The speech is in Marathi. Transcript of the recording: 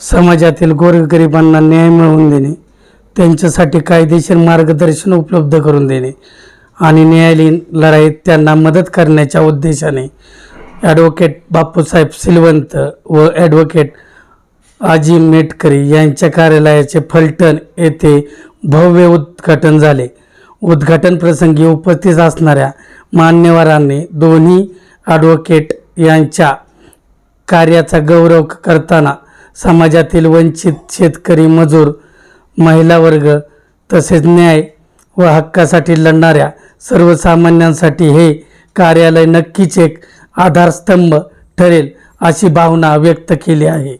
समाजातील गोरगरिबांना न्याय मिळवून देणे, त्यांच्यासाठी कायदेशीर मार्गदर्शन उपलब्ध करून देणे आणि न्यायालयीन लढाईत त्यांना मदत करण्याच्या उद्देशाने ॲडव्होकेट बापूसाहेब सिलवंत व ॲडव्होकेट आजी मेटकरी यांच्या कार्यालयाचे फलटण येथे भव्य उद्घाटन झाले. उद्घाटन प्रसंगी उपस्थित असणाऱ्या मान्यवरांनी दोन्ही ॲडव्होकेट यांच्या कार्याचा गौरव करताना समाजातील वंचित शेतकरी, मजूर, महिला वर्ग तसेच न्याय व हक्कासाठी लढणाऱ्या सर्वसामान्यांसाठी हे कार्यालय नक्कीच एक आधारस्तंभ ठरेल अशी भावना व्यक्त केली आहे.